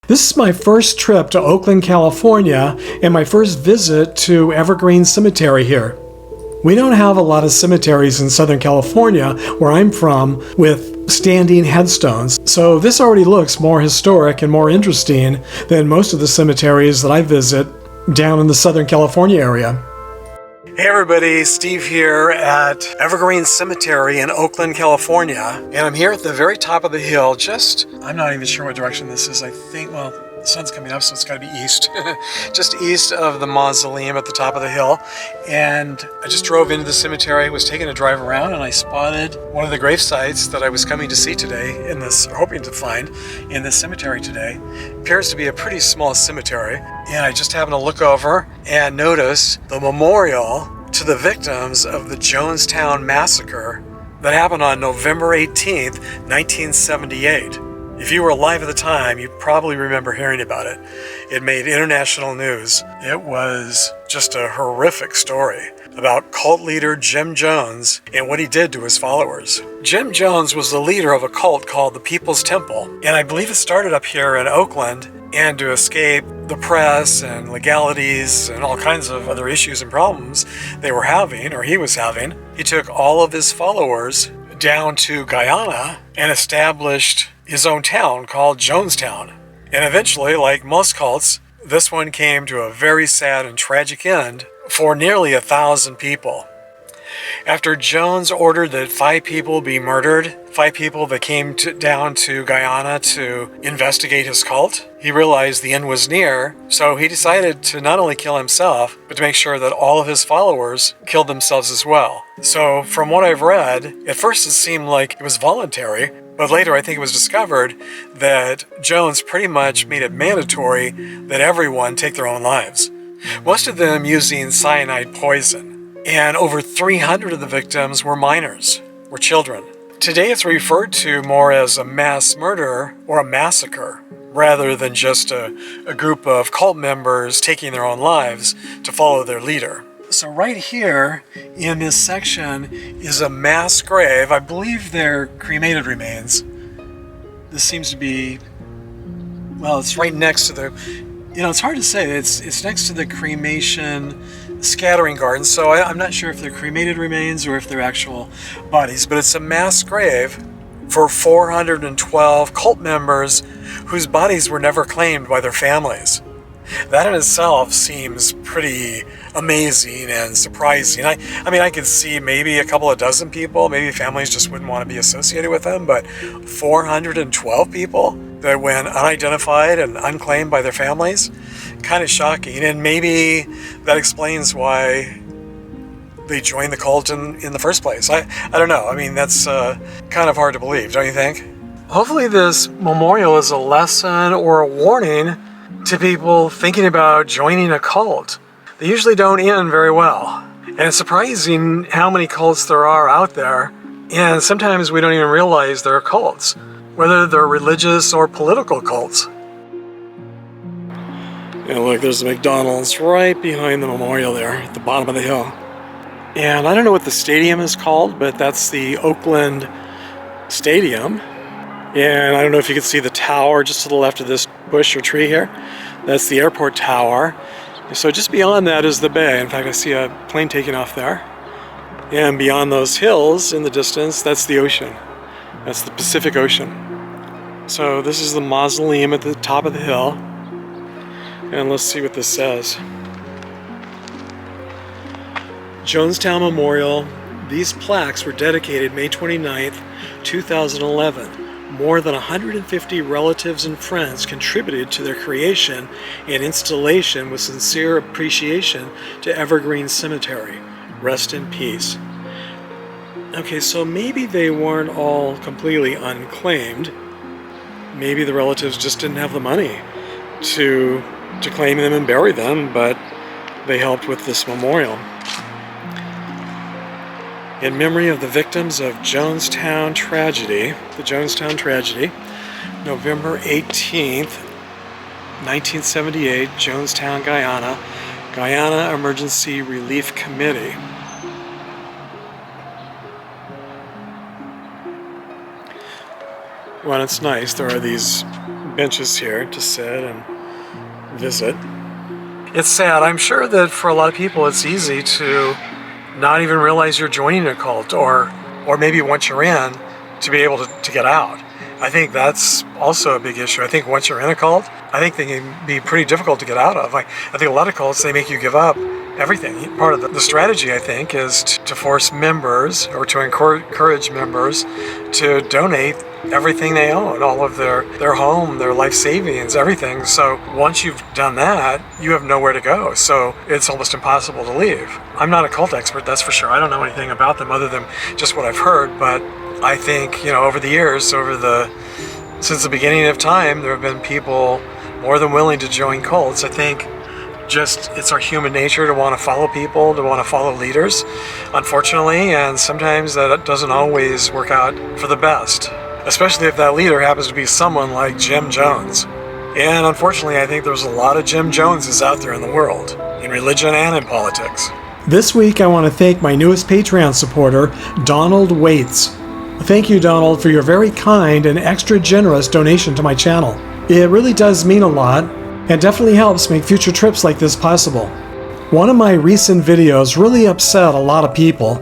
This is my first trip to Oakland, California, and my first visit to Evergreen Cemetery here. We don't have a lot of cemeteries in Southern California, where I'm from, with standing headstones, so this already looks more historic and more interesting than most of the cemeteries that I visit down in the Southern California area. Hey everybody, Steve here at Evergreen Cemetery in Oakland, California. And I'm here at the very top of the hill, I'm not even sure what direction this is. I think, well, the sun's coming up, so it's gotta be east. Just east of the mausoleum at the top of the hill. And I just drove into the cemetery, was taking a drive around, and I spotted one of the grave sites that I was coming to see today hoping to find in this cemetery today. It appears to be a pretty small cemetery. And I just happened to look over and notice the memorial to the victims of the Jonestown massacre that happened on November 18th, 1978. If you were alive at the time, you probably remember hearing about it. It made international news. It was just a horrific story about cult leader Jim Jones and what he did to his followers. Jim Jones was the leader of a cult called the People's Temple, and I believe it started up here in Oakland, and to escape the press and legalities and all kinds of other issues and problems they were having, or he was having, he took all of his followers down to Guyana and established his own town called Jonestown. And eventually, like most cults, this one came to a very sad and tragic end for nearly 1,000 people. After Jones ordered that 5 people be murdered, 5 people that came down to Guyana to investigate his cult, he realized the end was near, so he decided to not only kill himself, but to make sure that all of his followers killed themselves as well. So from what I've read, at first it seemed like it was voluntary, but later I think it was discovered that Jones pretty much made it mandatory that everyone take their own lives. Most of them using cyanide poison. And over 300 of the victims were minors, were children. Today it's referred to more as a mass murder or a massacre, rather than just a group of cult members taking their own lives to follow their leader. So right here in this section is a mass grave. I believe they're cremated remains. This seems to be, well, it's right next to the, it's hard to say. It's next to the cremation scattering garden, so I'm not sure if they're cremated remains or if they're actual bodies, but it's a mass grave for 412 cult members whose bodies were never claimed by their families. That in itself seems pretty amazing and surprising. I mean, I could see maybe a couple of dozen people, maybe families just wouldn't want to be associated with them, but 412 people that went unidentified and unclaimed by their families, kind of shocking. And maybe that explains why they joined the cult in the first place. I don't know. I mean, that's kind of hard to believe, don't you think? Hopefully this memorial is a lesson or a warning to people thinking about joining a cult. They usually don't end very well. And it's surprising how many cults there are out there. And sometimes we don't even realize they're cults, whether they're religious or political cults. And look, there's the McDonald's right behind the memorial there at the bottom of the hill. And I don't know what the stadium is called, but that's the Oakland Stadium. And I don't know if you can see the tower just to the left of this bush or tree here. That's the airport tower. So just beyond that is the bay. In fact, I see a plane taking off there. And beyond those hills in the distance, that's the ocean. That's the Pacific Ocean. So this is the mausoleum at the top of the hill. And let's see what this says. Jonestown Memorial. These plaques were dedicated May 29th, 2011. More than 150 relatives and friends contributed to their creation and installation with sincere appreciation to Evergreen Cemetery. Rest in peace. Okay, so maybe they weren't all completely unclaimed. Maybe the relatives just didn't have the money to claim them and bury them, but they helped with this memorial. In memory of the victims of Jonestown tragedy, November 18th, 1978, Jonestown, Guyana Emergency Relief Committee. Well, it's nice. There are these benches here to sit and visit. It's sad. I'm sure that for a lot of people it's easy to not even realize you're joining a cult, or maybe once you're in, to be able to get out. I think that's also a big issue. I think once you're in a cult, I think they can be pretty difficult to get out of. I think a lot of cults, they make you give up everything. Part of the strategy, I think, is to force members, or to encourage members to donate everything they own, all of their home, their life savings, everything. So once you've done that, you have nowhere to go. So it's almost impossible to leave. I'm not a cult expert, that's for sure. I don't know anything about them other than just what I've heard, but I think, over the years, since the beginning of time, there have been people more than willing to join cults. I think just it's our human nature to want to follow people, to want to follow leaders, unfortunately, and sometimes that doesn't always work out for the best, especially if that leader happens to be someone like Jim Jones. And unfortunately, I think there's a lot of Jim Joneses out there in the world, in religion and in politics. This week, I want to thank my newest Patreon supporter, Donald Waits. Thank you, Donald, for your very kind and extra generous donation to my channel. It really does mean a lot, and definitely helps make future trips like this possible. One of my recent videos really upset a lot of people,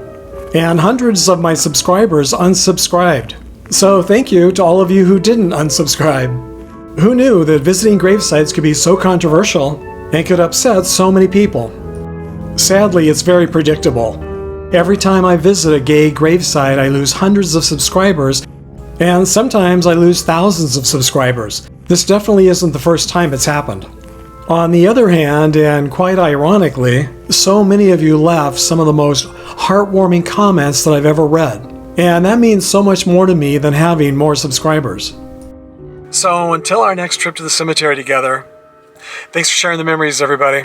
and hundreds of my subscribers unsubscribed. So thank you to all of you who didn't unsubscribe. Who knew that visiting gravesites could be so controversial and could upset so many people? Sadly, it's very predictable. Every time I visit a gay gravesite, I lose hundreds of subscribers, and sometimes I lose thousands of subscribers. This definitely isn't the first time it's happened. On the other hand, and quite ironically, so many of you left some of the most heartwarming comments that I've ever read. And that means so much more to me than having more subscribers. So until our next trip to the cemetery together, thanks for sharing the memories, everybody.